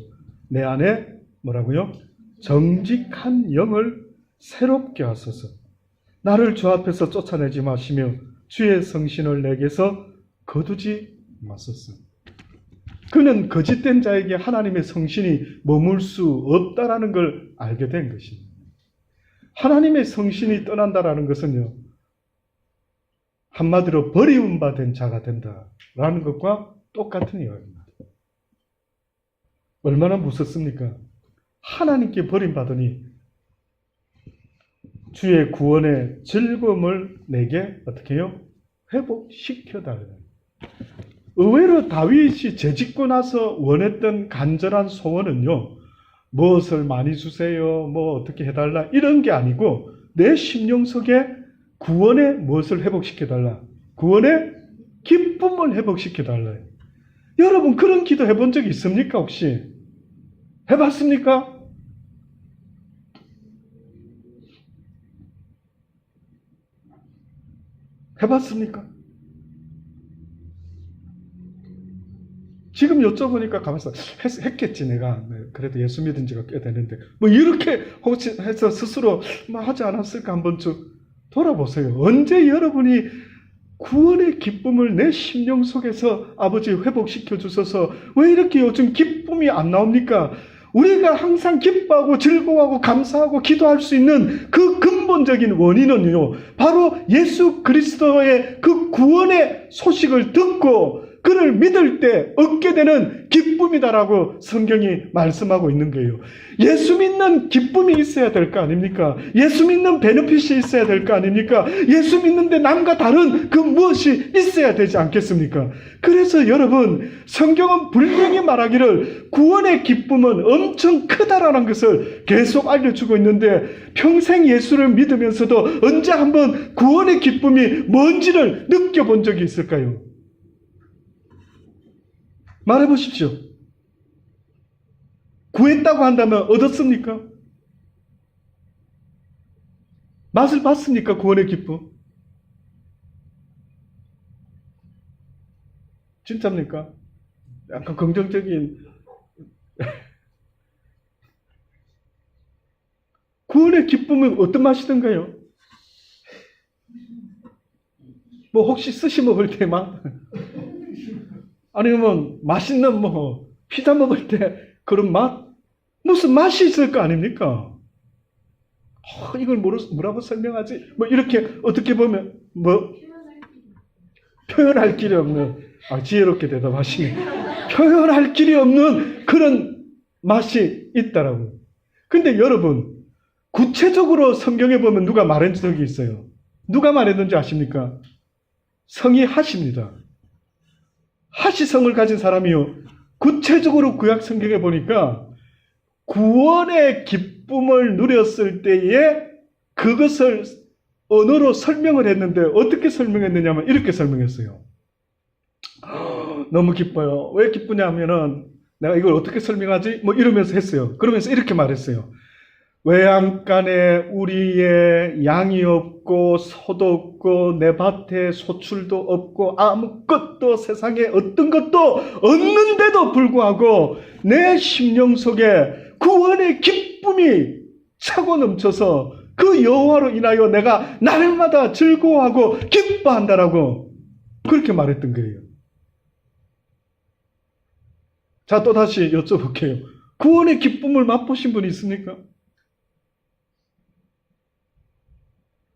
내 안에 뭐라고요? 정직한 영을 새롭게 하소서. 나를 주 앞에서 쫓아내지 마시며 주의 성신을 내게서 거두지 마소서. 그는 거짓된 자에게 하나님의 성신이 머물 수 없다라는 걸 알게 된 것입니다. 하나님의 성신이 떠난다라는 것은요, 한마디로 버림받은 자가 된다라는 것과 똑같은 이야기입니다. 얼마나 무섭습니까? 하나님께 버림받으니 주의 구원의 즐거움을 내게 어떻게 해요? 회복시켜달라. 의외로 다윗이 죄짓고 나서 원했던 간절한 소원은요, 무엇을 많이 주세요, 뭐 어떻게 해달라 이런 게 아니고 내 심령 속에 구원의 무엇을 회복시켜달라. 구원의 기쁨을 회복시켜달라. 여러분 그런 기도 해본 적이 있습니까 혹시? 해봤습니까? 해봤습니까? 지금 여쭤보니까 가만있어. 했겠지, 내가. 그래도 예수 믿은 지가 꽤 되는데. 뭐, 이렇게 혹시 해서 스스로 뭐 하지 않았을까 한번 쭉 돌아보세요. 언제 여러분이 구원의 기쁨을 내 심령 속에서 아버지 회복시켜 주셔서 왜 이렇게 요즘 기쁨이 안 나옵니까? 우리가 항상 기뻐하고 즐거워하고 감사하고 기도할 수 있는 그 근본적인 원인은요, 바로 예수 그리스도의 그 구원의 소식을 듣고 그를 믿을 때 얻게 되는 기쁨이다라고 성경이 말씀하고 있는 거예요. 예수 믿는 기쁨이 있어야 될 거 아닙니까? 예수 믿는 베네핏이 있어야 될 거 아닙니까? 예수 믿는데 남과 다른 그 무엇이 있어야 되지 않겠습니까? 그래서 여러분, 성경은 분명히 말하기를 구원의 기쁨은 엄청 크다라는 것을 계속 알려주고 있는데 평생 예수를 믿으면서도 언제 한번 구원의 기쁨이 뭔지를 느껴본 적이 있을까요? 말해보십시오. 구했다고 한다면 얻었습니까? 맛을 봤습니까? 구원의 기쁨? 진짜입니까? 약간 긍정적인 구원의 기쁨은 어떤 맛이던가요? 뭐 혹시 스시 먹을 때 맛? 아니면 맛있는 뭐 피자 먹을 때 그런 맛? 무슨 맛이 있을 거 아닙니까? 이걸 뭐라고 설명하지? 뭐 이렇게 어떻게 보면 뭐 표현할 길이 없는, 지혜롭게 대답하시네. 표현할 길이 없는 그런 맛이 있다라고. 근데 여러분, 구체적으로 성경에 보면 누가 말한 적이 있어요. 누가 말했는지 아십니까? 성이 하시입니다. 하시성을 가진 사람이요. 구체적으로 구약 성경에 보니까 구원의 기쁨을 누렸을 때에 그것을 언어로 설명을 했는데 어떻게 설명했느냐면 이렇게 설명했어요. 너무 기뻐요. 왜 기쁘냐면은 내가 이걸 어떻게 설명하지? 뭐 이러면서 했어요. 그러면서 이렇게 말했어요. 외양간에 우리의 양이 없고 소도 없고 내 밭에 소출도 없고 아무것도 세상에 어떤 것도 없는데도 불구하고 내 심령 속에 구원의 기쁨이 차고 넘쳐서 그 여호와로 인하여 내가 날마다 즐거워하고 기뻐한다라고 그렇게 말했던 거예요. 자, 또다시 여쭤볼게요. 구원의 기쁨을 맛보신 분이 있습니까?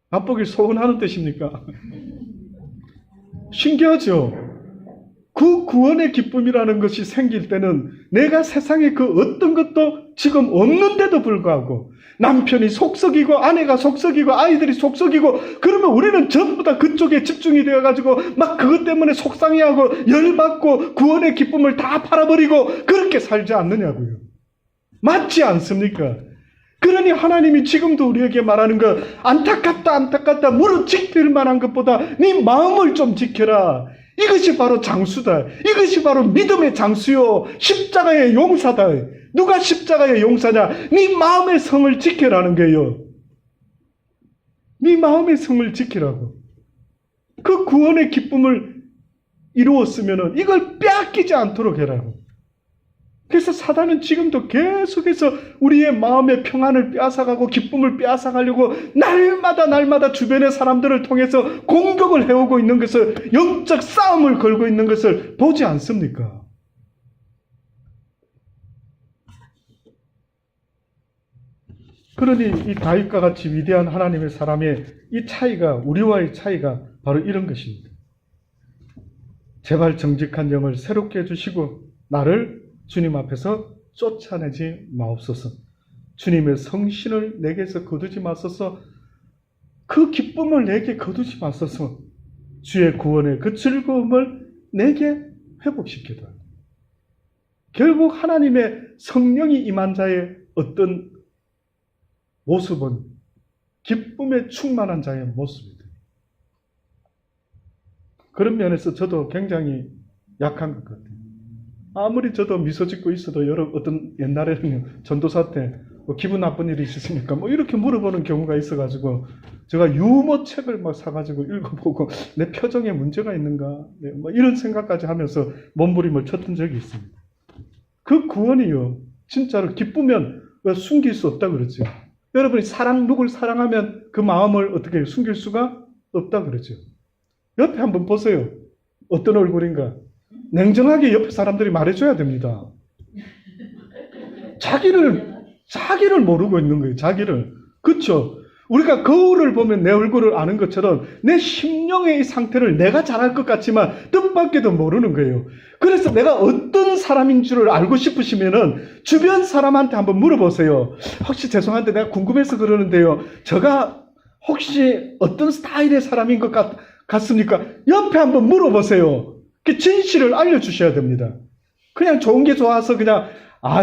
맛보길 소원하는 뜻입니까? 신기하죠? 그 구원의 기쁨이라는 것이 생길 때는 내가 세상에 그 어떤 것도 지금 없는데도 불구하고 남편이 속썩이고 아내가 속썩이고 아이들이 속썩이고 그러면 우리는 전부 다 그쪽에 집중이 되어가지고 막 그것 때문에 속상해하고 열받고 구원의 기쁨을 다 팔아버리고 그렇게 살지 않느냐고요. 맞지 않습니까? 그러니 하나님이 지금도 우리에게 말하는 거 안타깝다 무릎 지킬 만한 것보다 네 마음을 좀 지켜라. 이것이 바로 장수다. 이것이 바로 믿음의 장수요. 십자가의 용사다. 누가 십자가의 용사냐? 네 마음의 성을 지켜라는 거예요. 네 마음의 성을 지키라고. 그 구원의 기쁨을 이루었으면 이걸 빼앗기지 않도록 해라고. 그래서 사단은 지금도 계속해서 우리의 마음의 평안을 빼앗아가고 기쁨을 빼앗아가려고 날마다 주변의 사람들을 통해서 공격을 해오고 있는 것을, 영적 싸움을 걸고 있는 것을 보지 않습니까? 그러니 이 다윗과 같이 위대한 하나님의 사람의 이 차이가, 우리와의 차이가 바로 이런 것입니다. 제발 정직한 영을 새롭게 해주시고 나를 주님 앞에서 쫓아내지 마옵소서. 주님의 성신을 내게서 거두지 마소서. 그 기쁨을 내게 거두지 마소서. 주의 구원의 그 즐거움을 내게 회복시켜라. 결국 하나님의 성령이 임한 자의 어떤 모습은 기쁨에 충만한 자의 모습입니다. 그런 면에서 저도 굉장히 약한 것 같아요. 아무리 저도 미소 짓고 있어도 어떤 옛날에는 전도사 때 기분 나쁜 일이 있으십니까? 이렇게 물어보는 경우가 있어가지고 제가 유머 책을 막 사가지고 읽어보고 내 표정에 문제가 있는가? 이런 생각까지 하면서 몸부림을 쳤던 적이 있습니다. 그 구원이요. 진짜로 기쁘면 숨길 수 없다 그러죠. 여러분이 누굴 사랑하면 그 마음을 어떻게 숨길 수가 없다 그러죠. 옆에 한번 보세요. 어떤 얼굴인가? 냉정하게 옆에 사람들이 말해줘야 됩니다. 자기를 모르고 있는 거예요. 자기를. 그렇죠? 우리가 거울을 보면 내 얼굴을 아는 것처럼 내 심령의 이 상태를 내가 잘할 것 같지만 뜻밖에도 모르는 거예요. 그래서 내가 어떤 사람인 줄을 알고 싶으시면은 주변 사람한테 한번 물어보세요. 혹시 죄송한데 내가 궁금해서 그러는데요. 저가 혹시 어떤 스타일의 사람인 것 같습니까? 옆에 한번 물어보세요. 그 진실을 알려주셔야 됩니다. 그냥 좋은 게 좋아서 그냥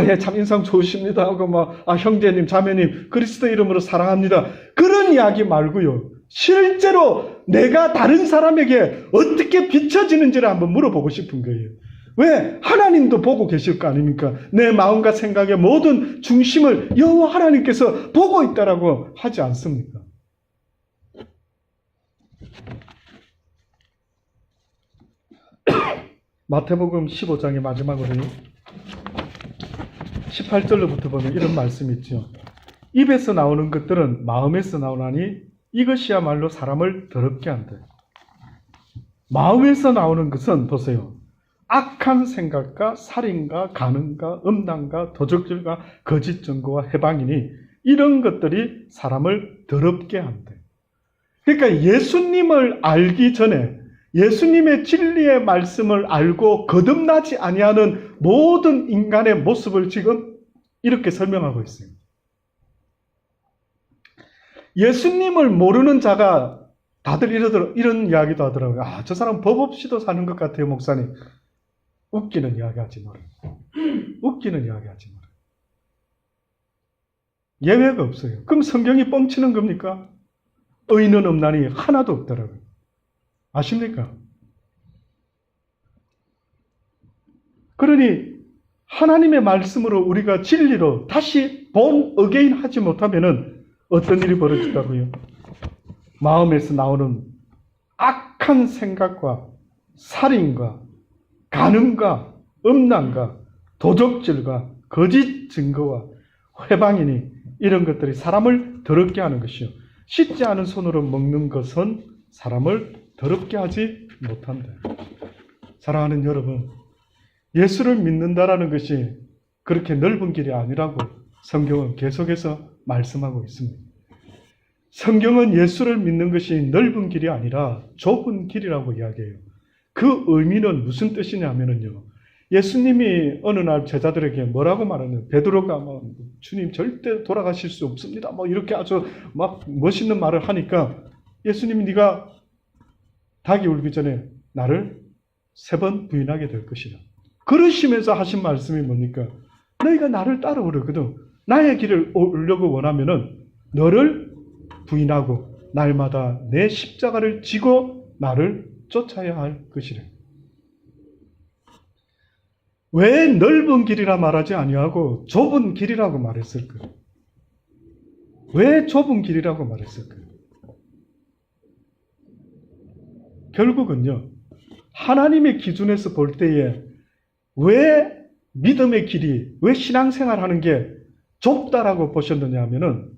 예, 참 인상 좋으십니다 하고 형제님, 자매님, 그리스도 이름으로 사랑합니다. 그런 이야기 말고요. 실제로 내가 다른 사람에게 어떻게 비춰지는지를 한번 물어보고 싶은 거예요. 왜? 하나님도 보고 계실 거 아닙니까? 내 마음과 생각의 모든 중심을 여호와 하나님께서 보고 있다라고 하지 않습니까? 마태복음 15장의 마지막으로요. 18절로부터 보면 이런 말씀이 있죠. 입에서 나오는 것들은 마음에서 나오나니 이것이야말로 사람을 더럽게 한다. 마음에서 나오는 것은 보세요. 악한 생각과 살인과 간음과 음란과 도적질과 거짓 증거와 해방이니 이런 것들이 사람을 더럽게 한다. 그러니까 예수님을 알기 전에 예수님의 진리의 말씀을 알고 거듭나지 아니하는 모든 인간의 모습을 지금 이렇게 설명하고 있어요. 예수님을 모르는 자가 다들 이런 이야기도 하더라고요. 저 사람 법 없이도 사는 것 같아요, 목사님. 웃기는 이야기 하지 마라. 웃기는 이야기 하지 마라. 예외가 없어요. 그럼 성경이 뻥치는 겁니까? 의인은 없나니 하나도 없더라고요. 아십니까? 그러니 하나님의 말씀으로 우리가 진리로 다시 본 어게인 하지 못하면은 어떤 일이 벌어진다고요? 마음에서 나오는 악한 생각과 살인과 간음과 음란과 도적질과 거짓 증거와 회방이니 이런 것들이 사람을 더럽게 하는 것이요. 씻지 않은 손으로 먹는 것은 사람을 더럽게 하지 못한다. 사랑하는 여러분, 예수를 믿는다라는 것이 그렇게 넓은 길이 아니라고 성경은 계속해서 말씀하고 있습니다. 성경은 예수를 믿는 것이 넓은 길이 아니라 좁은 길이라고 이야기해요. 그 의미는 무슨 뜻이냐면요. 예수님이 어느 날 제자들에게 뭐라고 말하냐. 베드로가 뭐 주님 절대 돌아가실 수 없습니다. 뭐 이렇게 아주 막 멋있는 말을 하니까 예수님이 네가 닭이 울기 전에 나를 3번 부인하게 될 것이다. 그러시면서 하신 말씀이 뭡니까? 너희가 나를 따라오려거든. 나의 길을 오려고 원하면은 너를 부인하고 날마다 내 십자가를 지고 나를 쫓아야 할 것이래. 왜 넓은 길이라 말하지 아니하고 좁은 길이라고 말했을까? 왜 좁은 길이라고 말했을까? 결국은요, 하나님의 기준에서 볼 때에 왜 믿음의 길이, 왜 신앙생활 하는 게 좁다라고 보셨느냐 하면은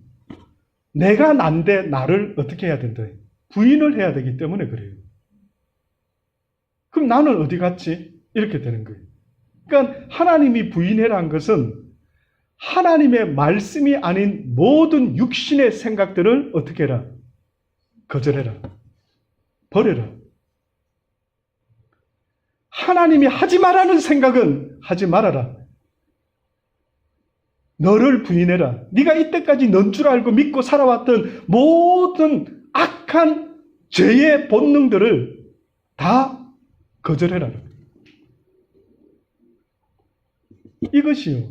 내가 난데 나를 어떻게 해야 된다? 부인을 해야 되기 때문에 그래요. 그럼 나는 어디 갔지? 이렇게 되는 거예요. 그러니까 하나님이 부인해란 것은 하나님의 말씀이 아닌 모든 육신의 생각들을 어떻게 해라? 거절해라. 버려라. 하나님이 하지 말라는 생각은 하지 말아라. 너를 부인해라. 네가 이때까지 넌 줄 알고 믿고 살아왔던 모든 악한 죄의 본능들을 다 거절해라. 이것이요,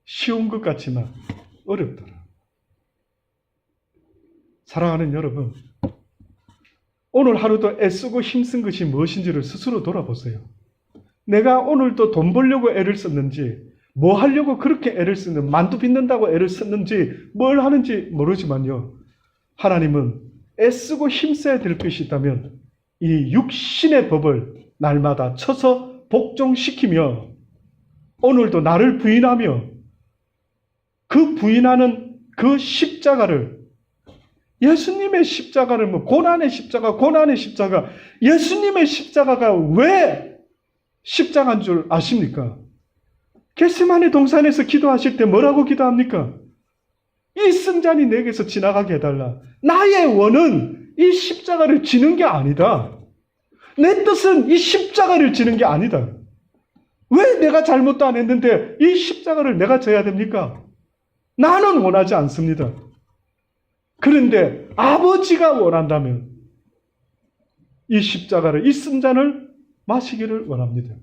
쉬운 것 같지만 어렵더라. 사랑하는 여러분, 오늘 하루도 애쓰고 힘쓴 것이 무엇인지를 스스로 돌아보세요. 내가 오늘도 돈 벌려고 애를 썼는지, 뭐 하려고 그렇게 애를 쓰는, 만두 빚는다고 애를 썼는지, 뭘 하는지 모르지만요, 하나님은 애쓰고 힘써야 될 것이 있다면 이 육신의 법을 날마다 쳐서 복종시키며 오늘도 나를 부인하며 그 부인하는 그 십자가를, 예수님의 십자가를, 뭐 고난의 십자가, 고난의 십자가, 예수님의 십자가가 왜 십자가인 줄 아십니까? 겟세마네 동산에서 기도하실 때 뭐라고 기도합니까? 이 승잔이 내게서 지나가게 해달라. 나의 원은 이 십자가를 지는 게 아니다. 내 뜻은 이 십자가를 지는 게 아니다. 왜 내가 잘못도 안 했는데 이 십자가를 내가 져야 됩니까? 나는 원하지 않습니다. 그런데 아버지가 원한다면 이 십자가를, 이 승잔을 마시기를 원합니다.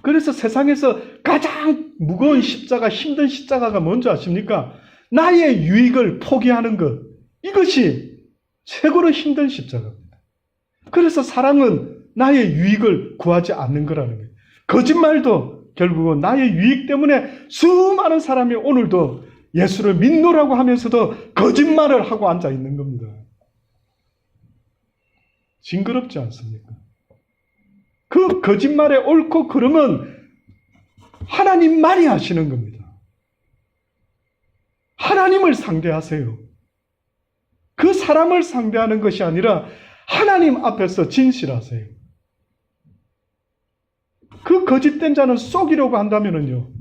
그래서 세상에서 가장 무거운 십자가, 힘든 십자가가 뭔지 아십니까? 나의 유익을 포기하는 것. 이것이 최고로 힘든 십자가입니다. 그래서 사랑은 나의 유익을 구하지 않는 거라는 거예요. 거짓말도 결국은 나의 유익 때문에 수많은 사람이 오늘도 예수를 믿노라고 하면서도 거짓말을 하고 앉아 있는 겁니다. 징그럽지 않습니까? 그 거짓말의 옳고 그름은 하나님만이 하시는 겁니다. 하나님을 상대하세요. 그 사람을 상대하는 것이 아니라 하나님 앞에서 진실하세요. 그 거짓된 자는 속이려고 한다면요,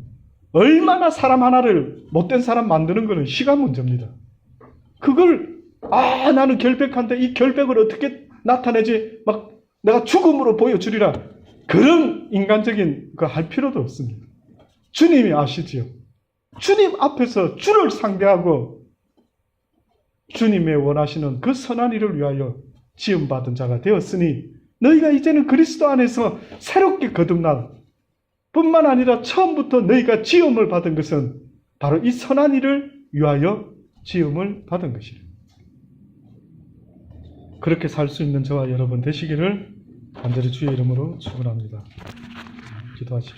얼마나 사람 하나를 못된 사람 만드는 것은 시간 문제입니다. 그걸 나는 결백한데 이 결백을 어떻게 나타내지? 막 내가 죽음으로 보여주리라. 그런 인간적인 거 할 필요도 없습니다. 주님이 아시지요. 주님 앞에서 주를 상대하고 주님의 원하시는 그 선한 일을 위하여 지음받은 자가 되었으니 너희가 이제는 그리스도 안에서 새롭게 거듭난 뿐만 아니라 처음부터 너희가 지음을 받은 것은 바로 이 선한 일을 위하여 지음을 받은 것이라. 그렇게 살 수 있는 저와 여러분 되시기를 간절히 주의 이름으로 축원합니다. 기도하십시오.